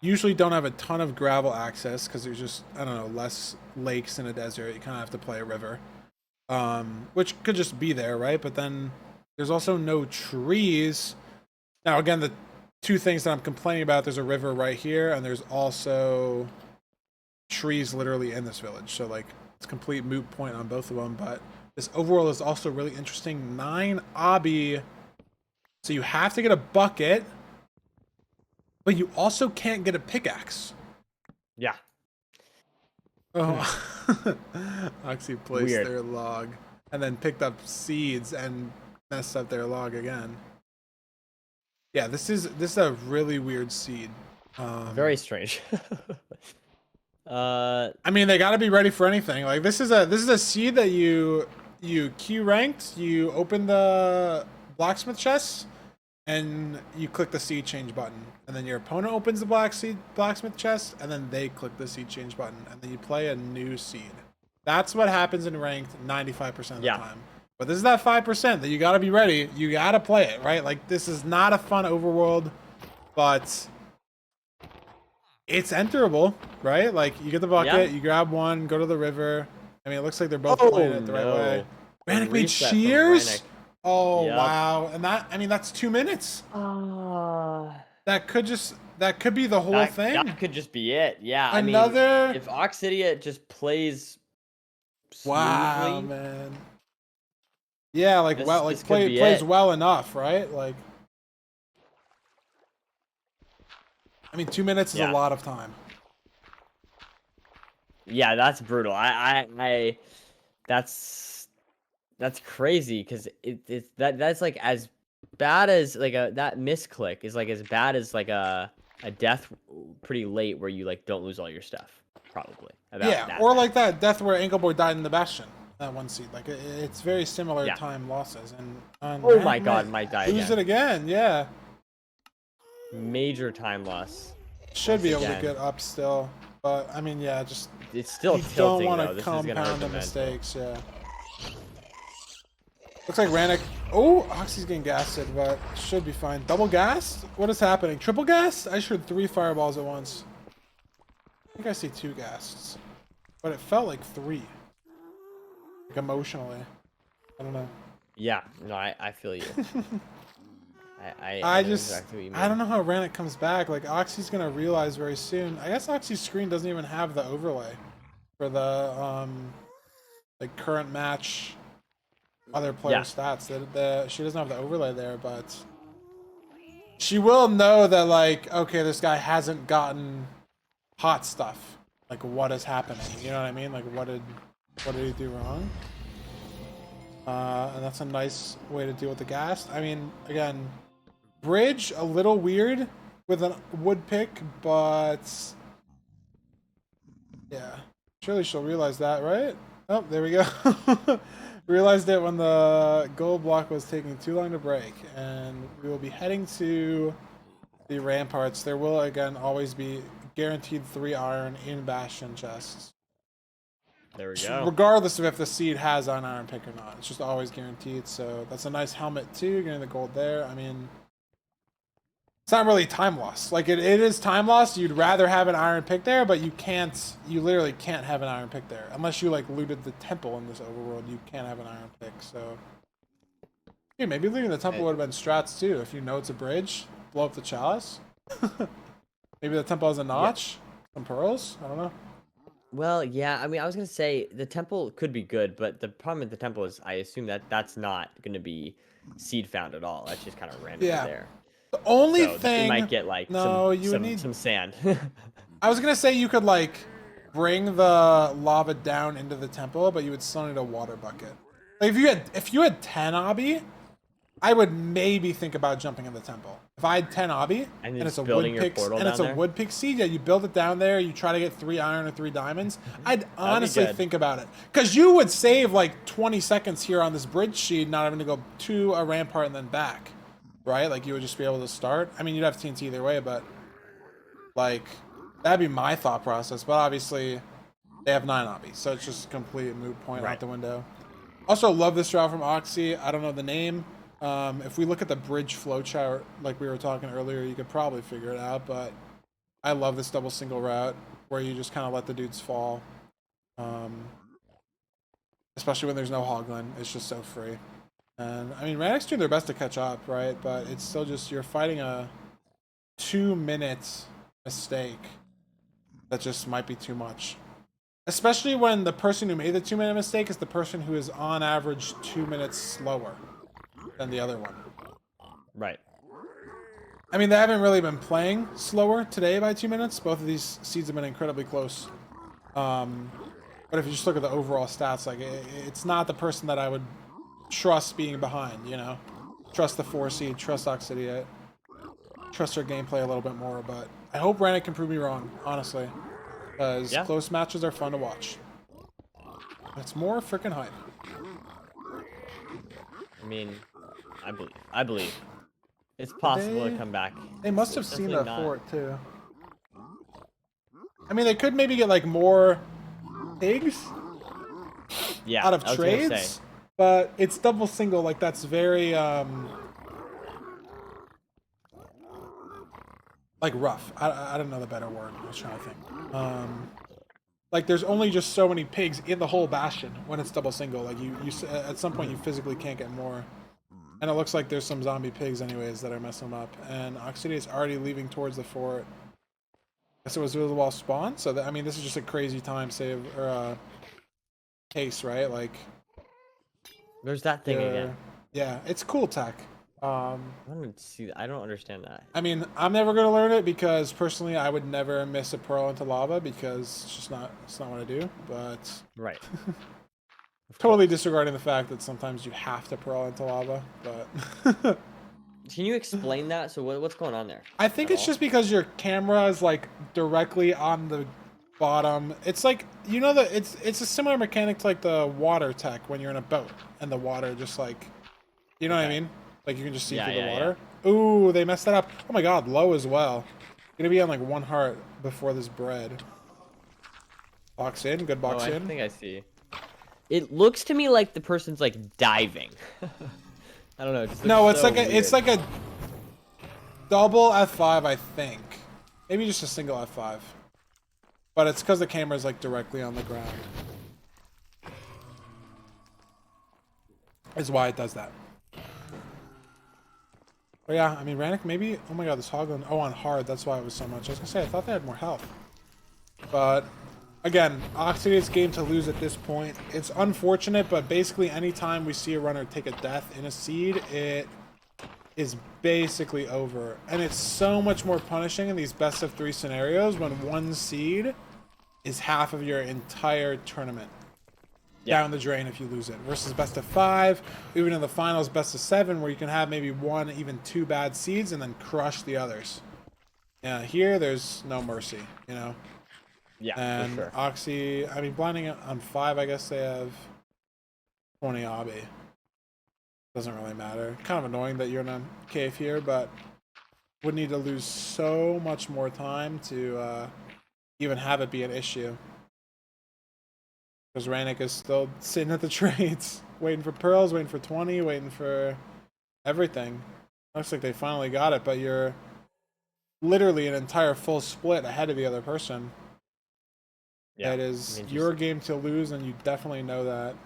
usually don't have a ton of gravel access because there's just, I don't know, less lakes in a desert. You kind of have to play a river, which could just be there, right? But then there's also no trees. Now, again, the two things that I'm complaining about, there's a river right here, and there's also trees literally in this village. So, like, it's a complete moot point on both of them. But this overworld is also really interesting. 9 obby. So you have to get a bucket, but you also can't get a pickaxe. Yeah. Oh. Oxy placed their log and then picked up seeds and messed up their log again. Yeah, this is a really weird seed. Very strange. I mean, they got to be ready for anything. Like this is a seed that you queue ranked. You open the blacksmith chest and you click the seed change button, and then your opponent opens the blacksmith chest, and then they click the seed change button, and then you play a new seed. That's what happens in ranked 95% of the time. But this is that 5% that you got to be ready. You got to play it, right? Like, this is not a fun overworld, but it's enterable, right? Like, you get the bucket, you grab one, go to the river. I mean, it looks like they're both playing it the right way. Ranik made shears? Oh, wow. And that's 2 minutes. That could be the whole thing. That could just be it. Yeah. I mean, if Oxidiot just plays smoothly. Wow, man. Yeah, like plays well enough, right? Like, I mean, 2 minutes is a lot of time. Yeah, that's brutal. That's That's crazy because it's that's like as bad as like that misclick is like as bad as like a death pretty late where you like don't lose all your stuff. Probably about Yeah, that or bad. like that death where Angle Boy died in the Bastion, that one seed. Like it's very similar Yeah. time losses, and Oh my Ranik might god, might die lose it again. again. Yeah, Major time loss should once be able to again. get up still, but I mean, yeah, just It's still you don't tilting want to though. This is gonna hurt compound the the mental. mistakes. Yeah. Looks like Ranik. Oh, Oxy's getting gassed, but should be fine. Double gassed? What is happening? Triple gassed? I just heard 3 fireballs at once. I think I see 2 gasts, but it felt like 3. Like emotionally. I don't know. Yeah, no, I feel you. I I know just, exactly what you I don't mean. know how Ranik comes back. Like, Oxy's gonna realize very soon. I guess Oxy's screen doesn't even have the overlay for the, like, current match other player Yeah, stats. She doesn't have the overlay there, but she will know that, like, okay, this guy hasn't gotten hot stuff. Like, what is happening? You know what I mean? Like, what did he do wrong? And that's a nice way to deal with the gas. I mean, again, bridge a little weird with a wood pick, but yeah, surely she'll realize that, right? Oh, there we go. Realized it when the gold block was taking too long to break, and we will be heading to the ramparts. There will again always be guaranteed 3 iron in bastion chests, there we go. regardless of if the seed has an iron pick or not. It's just always guaranteed. So that's a nice helmet too. Getting the gold there. I mean, it's not really time loss. Like it is time loss. You'd rather have an iron pick there, but you can't. You literally can't have an iron pick there unless you like looted the temple in this overworld. You can't have an iron pick. So, yeah, maybe looting the temple would have been strats too. If you know it's a bridge, blow up the chalice. Maybe the temple has a Yeah. notch, some pearls. I don't know. Well, yeah, I mean, I was gonna say the temple could be good, but the problem with the temple is I assume that that's not gonna be seed found at all. That's just kind of randomly Yeah. there. The only So we might thing, get like no, you would need. some sand. I was gonna say you could like bring the lava down into the temple, but you would still need a water bucket. Like if you had 10 obby, I would maybe think about jumping in the temple. If I had 10 obby And and it's just a building wood your pick portal and it's down a there. wood pick seed, yeah, you build it down there. You try to get 3 iron or 3 diamonds. I'd That'd be honestly good. think about it because you would save like 20 seconds here on this bridge sheet, not having to go to a rampart and then back, right? Like you would just be able to start. I mean, you'd have TNT either way, but like that'd be my thought process. But obviously, they have 9 obbies, so it's just a complete moot point out Right. the window. Also, love this route from Oxy. I don't know the name. If we look at the bridge flowchart, like we were talking earlier, you could probably figure it out. But I love this double single route where you just kind of let the dudes fall. Um, Especially when there's no Hoglin. It's just so free. And I mean, Ranik's doing their best to catch up, right? But it's still just you're fighting a 2-minute mistake that just might be too much. Especially when the person who made the 2-minute mistake is the person who is on average 2 minutes slower than the other one. Right. I mean, they haven't really been playing slower today by 2 minutes. Both of these seeds have been incredibly close. But if you just look at the overall stats, like it's not the person that I would trust being behind. You know, trust the 4 seed, trust Oxidiot, trust their gameplay a little bit more. But I hope Ranik can prove me wrong, honestly, because Yeah. close matches are fun to watch. It's more freaking hype. I mean, I believe it's But possible to come back. they must have It's seen definitely that not. fort too. I mean, they could maybe get like more pigs Yeah, out of I was gonna say. trades, but it's double single. Like that's very like rough. I don't know the better word. I was trying to think. Like there's only just so many pigs in the whole bastion when it's double single. Like you at some point you physically can't get more. And it looks like there's some zombie pigs anyways that are messing them up. And Oxidiot's already leaving towards the fort. Guess it was really well spawned. So that, I mean, this is just a crazy time save or case, right? Like There's that thing again. yeah, it's cool tech. I don't see. I don't understand that. I mean, I'm never gonna learn it because personally, I would never miss a pearl into lava because it's not what I do. But Right. Of Totally course. disregarding the fact that sometimes you have to pearl into lava, but Can you explain that? So what's going on there I think at it's all? just because your camera is like directly on the bottom. It's like you know that it's a similar mechanic to like the water tech when you're in a boat and the water just like you know what I Okay. mean? Like you can just see Yeah, through the yeah, yeah. water. Ooh, they messed that up. Oh my god, low as well. Gonna be on like 1 heart before this bread. Box in, good Oh, box I in. think I see. It looks to me like the person's like diving. I don't know. It just looks No, it's so like it's weird. like a double F5, I think. Maybe just a single F5. But it's because the camera's like directly on the ground. Is why it does that. But yeah, I mean, Ranik maybe... Oh my god, this Hoglin... Oh, on hard, that's why it was so much. I was gonna say, I thought they had more health. But, again, Oxidiot's game to lose at this point. It's unfortunate, but basically anytime we see a runner take a death in a seed, it is basically over. And it's so much more punishing in these best of 3 scenarios when one seed is half of your entire tournament Yeah. down the drain if you lose it versus best of 5, even in the finals best of 7 where you can have maybe 1, even 2 bad seeds and then crush the others. Yeah, here there's no mercy, you know. Yeah, for And sure. Oxy, I mean, blinding on 5, I guess they have 20 obby. Doesn't really matter. Kind of annoying that you're in a cave here, but would need to lose so much more time to even have it be an issue. Because Ranik is still sitting at the trades, waiting for pearls, waiting for 20, waiting for everything. Looks like they finally got it, but you're literally an entire full split ahead of the other person. Yeah. It I is mean, just your game to lose, and you definitely know that.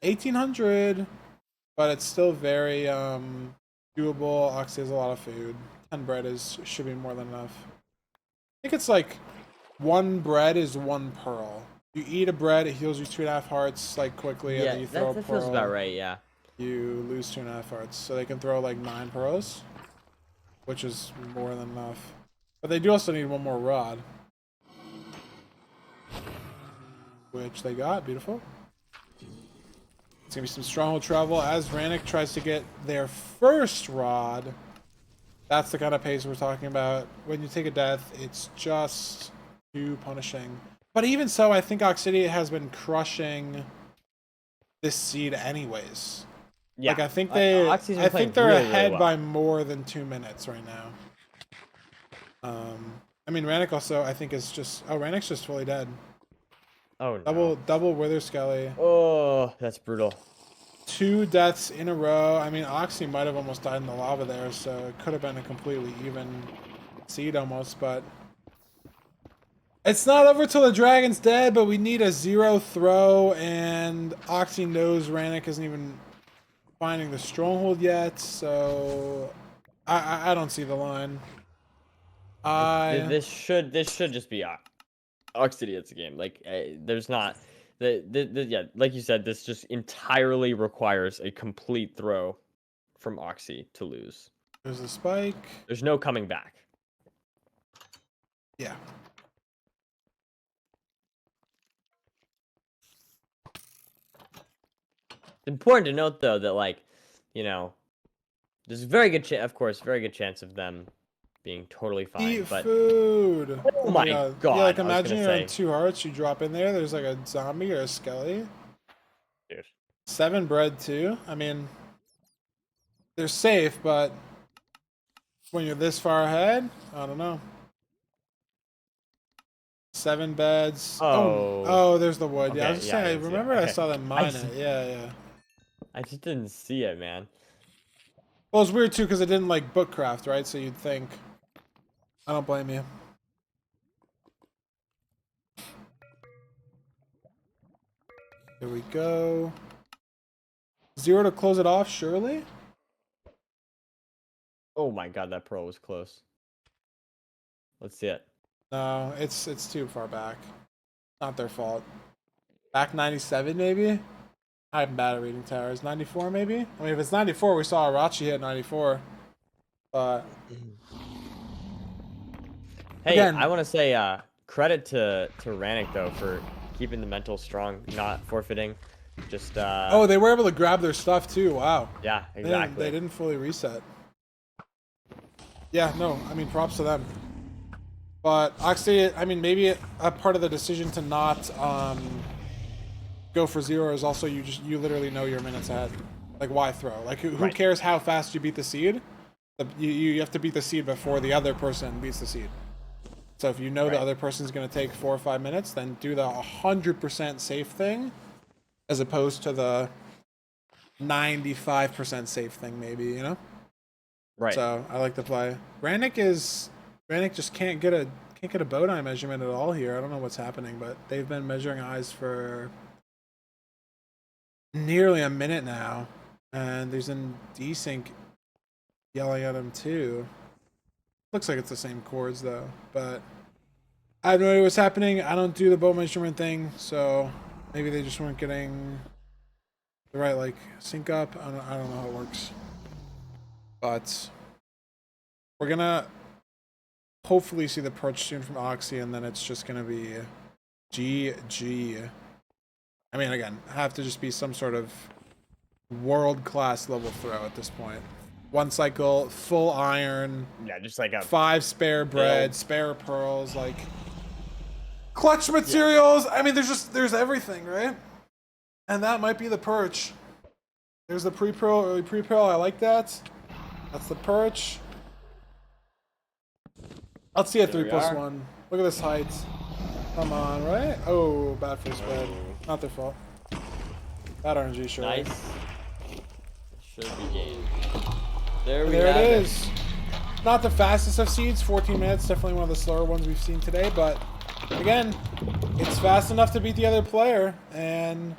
1800, but it's still very doable. Oxy has a lot of food. 10 bread is should be more than enough. I think it's like 1 bread is 1 pearl. You eat a bread, it heals you 2.5 hearts like quickly, and then yeah, you throw that a that feels about pearl, right. Yeah. you lose 2.5 hearts. So they can throw like 9 pearls, which is more than enough. But they do also need 1 more rod, which they got. Beautiful. It's gonna be some stronghold travel as Ranik tries to get their first rod. That's the kind of pace we're talking about. When you take a death, it's just too punishing. But even so, I think Oxidiot has been crushing this seed anyways. Like Yeah. Oxy's I been think playing they're really, really ahead well. by more than 2 minutes right now. I mean Ranik also I think is just Ranik's just fully dead. Oh Double no. double Wither Skelly. Oh, that's brutal. 2 deaths in a row. I mean Oxy might have almost died in the lava there, so it could have been a completely even seed almost, but it's not over till the dragon's dead, but we need a 0 throw, and Oxy knows Ranik isn't even finding the stronghold yet, so I don't see the line. I This should just be Oxidiot's game. Like, there's not yeah, like you said, this just entirely requires a complete throw from Oxy to lose. There's a spike. There's no coming back. Yeah. It's important to note though that like, you know, there's a very good chance, of course, very good chance of them being totally fine. Eat But food. oh Oh my my god. Yeah, like god, I was imagine gonna you're in say, 2 hearts, you drop in there, there's like a zombie or a skelly. dude. 7 bread too. I mean, they're safe, but when you're this far ahead, I don't know. 7 beds. Oh, Oh, there's the wood. Yeah, I was okay, just yeah, I saying. I didn't see it. remember I Okay, saw them I mine just, it. Yeah, yeah. I just didn't see it, man. Well, it's weird too because it didn't like bookcraft, right? So you'd think. I don't blame you. Here we go. 0 to close it off, surely. Oh my god, that pearl was close. Let's see it. No, it's too far back. Not their fault. Back 97 maybe. I'm bad at reading towers. 94 maybe. I mean, if it's 94, we saw Arachi hit 94. But Hey, I again, want to say credit to Ranik though for keeping the mental strong, not forfeiting. Just Oh, they were able to grab their stuff too. Wow. yeah, They exactly. didn't fully reset. Yeah, no, I mean, props to them. But Oxidiot, I mean, maybe a part of the decision to not go for 0 is also you literally know your minutes ahead. Like, why throw? Like, who Right. cares how fast you beat the seed? You have to beat the seed before the other person beats the seed. So if you know the Right. other person's going to take 4 or 5 minutes, then do the 100% safe thing, as opposed to the 95% safe thing, maybe, you know? Right. So I like to play. Ranik just can't get a bow tie measurement at all here. I don't know what's happening, but they've been measuring eyes for nearly a minute now, and there's an desync yelling at him too. Looks like it's the same chords though, but I have no idea what's happening. I don't do the bow measurement thing, so maybe they just weren't getting the right like sync up. I don't know how it works, but we're gonna hopefully see the perch soon from Oxy, and then it's just gonna be GG. I mean, again, have to just be some sort of world class level throw at this point. 1 cycle, full iron, Yeah, just like a 5 spare bread, build. spare pearls, like clutch Yeah. materials. I mean, there's everything, right? And that might be the perch. There's the pre-pearl, early pre-pearl. I like that. That's the perch. Let's see a There three we plus are. one. Look at this height. Come on, right? Oh, bad first bed. Oh, Not their fault. Bad RNG, surely. nice. Should be game. There And we there it have it. is. Not the fastest of seeds, 14 minutes, definitely one of the slower ones we've seen today, but again, it's fast enough to beat the other player, and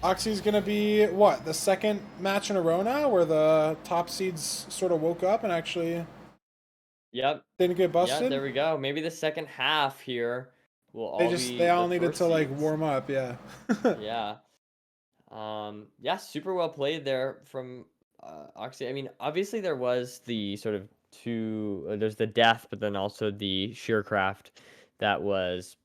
Oxy's gonna be, what, the second match in a row now, where the top seeds sort of woke up and actually Yep. didn't get Yeah, busted? there we go. Maybe the second half here will all They be the all needed first to, like, seeds. warm up, yeah. Yeah. Yeah, super well played there from Oxy. I mean, obviously there was the sort of there's the death, but then also the sheercraft that was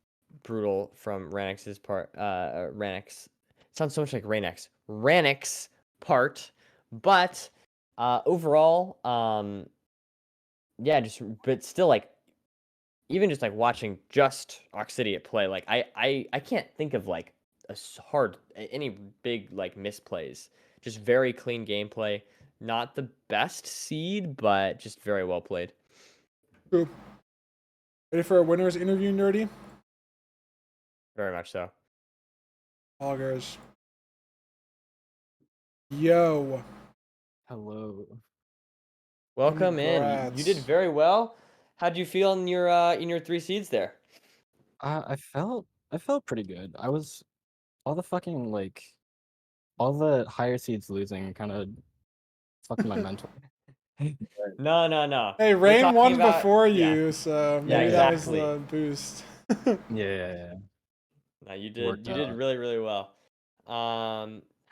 brutal from Ranix's part. Ranix sounds so much like Ranix part, but overall, yeah, just but still like even just like watching just Oxidiot play, like I can't think of like any big like misplays. Just very clean gameplay. Not the best seed, but just very well played. True. Ready for a winner's interview, Nerdy? Very much so. Augers. Yo. Hello. Welcome in. You did Congrats. very well. How'd you feel in your three seeds there? I felt pretty good. I was all the fucking like all the higher seeds losing kind of fucked my mental. But No, no, no. Hey, We're Rain talking won about before yeah, you, so yeah, maybe that was exactly. the boost. yeah, yeah, yeah, No, worked you did out. really, really well.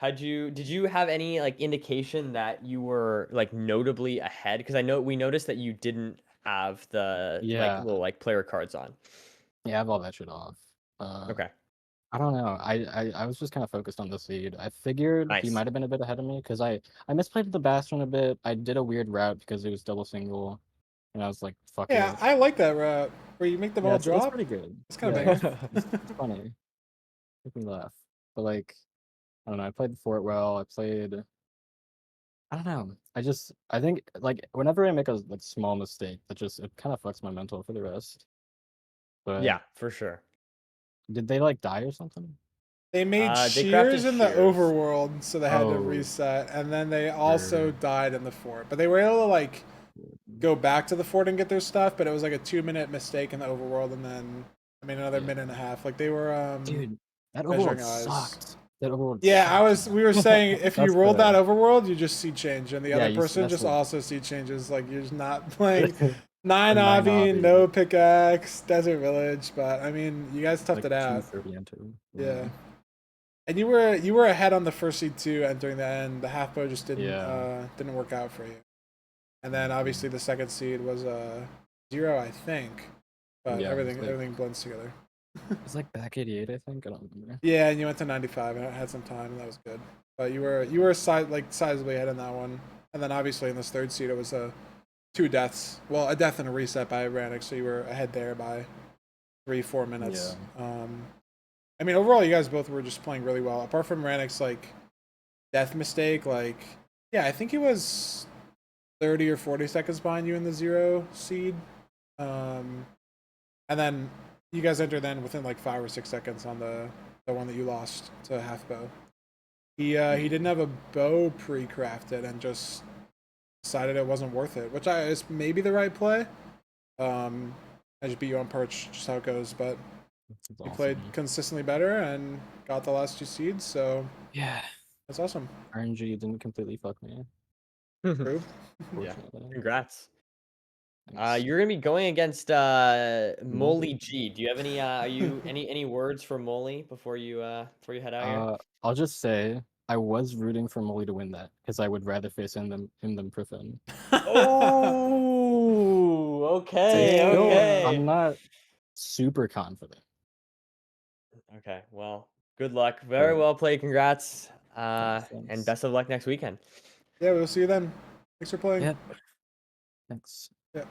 Did you have any like indication that you were like notably ahead? Because I know we noticed that you didn't have the like Yeah, little like player cards on. yeah, I have all that shit off. Uh, Okay. I don't know. I was just kind of focused on the seed. I figured he Nice. might have been a bit ahead of me because I misplayed the Bastion a bit. I did a weird route because it was double single, and I was like, fuck Yeah, it. I like that route where you make them Yeah, all it's drop. pretty good. It's kind of Yeah, banger. it's funny. Make me laugh. But like, I don't know. I played the fort well. I don't know. I think like whenever I make a like small mistake, that just it kind of fucks my mental for the rest. But Yeah, for sure. did they like die or something? They made They crafted shears in the shears. overworld, so they had to Oh, reset, and then they also sure. died in the fort. But they were able to like go back to the fort and get their stuff, but it was like a 2 minute mistake in the overworld, and then I mean another Yeah, minute and a half. Like they were dude, that measuring overworld eyes. sucked. That overworld Yeah, sucked, we were man. saying if you That's rolled that the overworld, you just see change, and the yeah. other person That's just the also see changes. Like you're just not playing the nine nine obby, obby no pickaxe, desert village. But I mean, you guys toughed like it out. 230 into. Yeah, Yeah, and you were ahead on the first seed too, entering the end. The half bow just yeah. didn't work out for you. And then obviously Mhm. the second seed was 0, I think. But Yeah, it was like everything blends together. It's like back 88, I think. I don't remember. Yeah, and you went to 95 and it had some time, and that was good. But you were sizably ahead in that one, and then obviously in this third seed it was two deaths. Well, a death and a reset by Ranik, so you were ahead there by 3-4 minutes. I mean, overall, you guys both were just playing really well. Apart from Ranik's like death mistake, like yeah, I think he was 30 or 40 seconds behind you in the 0 seed, and then you guys entered then within like 5 or 6 seconds on the one that you lost to half bow. He didn't have a bow pre-crafted and just decided it wasn't worth it, which is maybe the right play. I just beat you on perch, just how it goes. But That's he awesome. played consistently better and got the last 2 seeds, so Yeah. that's awesome. RNG didn't completely fuck me. True. Yeah. Fortunately. Congrats. Thanks. You're gonna be going against Molly Molly. G. Do you have any are you any words for Molly before you head out here? I'll just say I was rooting for Molly to win that because I would rather face him than Griffin. Oh, okay, Still, okay. I'm not super confident. Okay, well, good luck. Very But well played. Congrats. And thanks. best of luck next weekend. Yeah, we'll see you then. Thanks for playing. Yep. Thanks. Yeah.